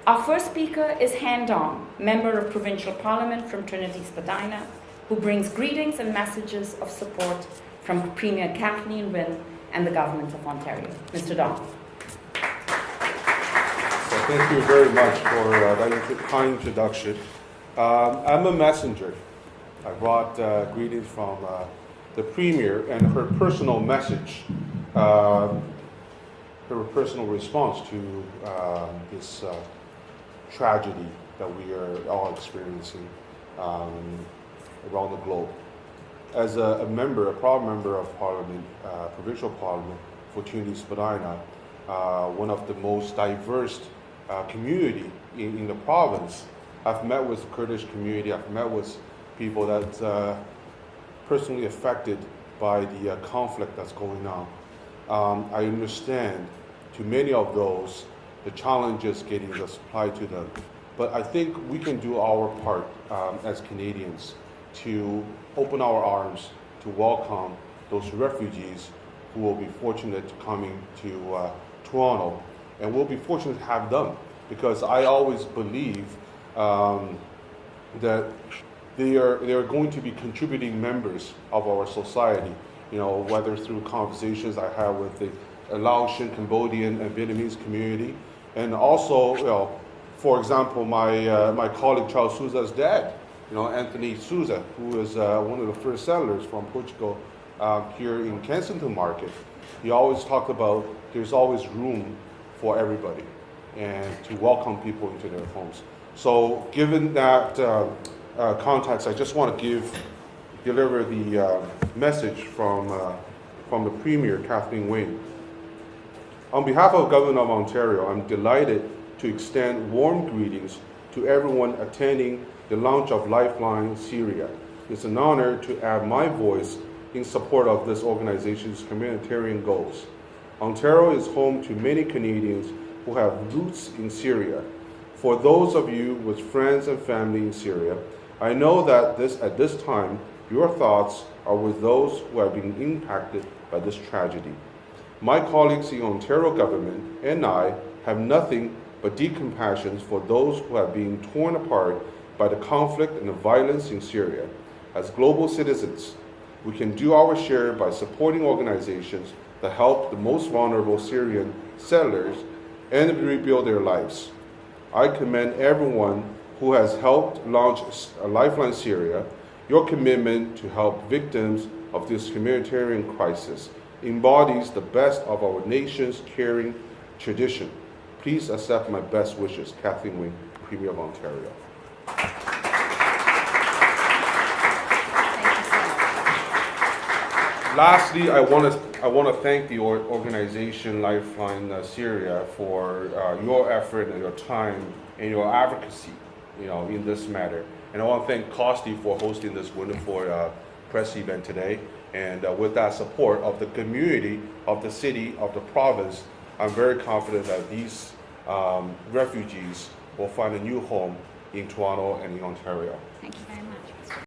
Our first speaker is Han Dong, Member of Provincial Parliament from Trinity Spadina, who brings greetings and messages of support from Premier Wynn and the Government of Ontario. Mr. Dong. So thank you very much for that kind introduction. I'm a messenger. I brought greetings from the Premier and her personal message, her personal response to this tragedy that we are all experiencing around the globe. As a proud member of Parliament, Provincial Parliament for Trinity Spadina, one of the most diverse community in the province, I've met with the Kurdish community, I've met with people that personally affected by the conflict that's going on. I understand to many of those the challenges getting the supply to them, but I think we can do our part as Canadians to open our arms to welcome those refugees who will be fortunate coming to Toronto, and we'll be fortunate to have them, because I always believe that they are going to be contributing members of our society, you know, whether through conversations I have with the Laotian, Cambodian, and Vietnamese community, and also, you know, for example, my colleague Charles Souza's dad, you know, Anthony Souza, who is one of the first settlers from Portugal here in Kensington Market. He always talked about there's always room for everybody and to welcome people into their homes. So given that context, I just want to deliver the message from the Premier, Kathleen Wynn. On behalf of the Government of Ontario, I'm delighted to extend warm greetings to everyone attending the launch of Lifeline Syria. It's an honor to add my voice in support of this organization's humanitarian goals. Ontario is home to many Canadians who have roots in Syria. For those of you with friends and family in Syria, I know that at this time, your thoughts are with those who have been impacted by this tragedy. My colleagues in Ontario government and I have nothing but deep compassion for those who have been torn apart by the conflict and the violence in Syria. As global citizens, we can do our share by supporting organizations that help the most vulnerable Syrian settlers and rebuild their lives. I commend everyone who has helped launch Lifeline Syria. Your commitment to help victims of this humanitarian crisis embodies the best of our nation's caring tradition. Please accept my best wishes, Kathleen Wynn, Premier of Ontario. Lastly, I want to thank the organization Lifeline Syria for your effort and your time and your advocacy, you know, in this matter. And I want to thank Costi for hosting this wonderful press event today. And with that support of the community, of the city, of the province, I'm very confident that these refugees will find a new home in Toronto and in Ontario. Thank you.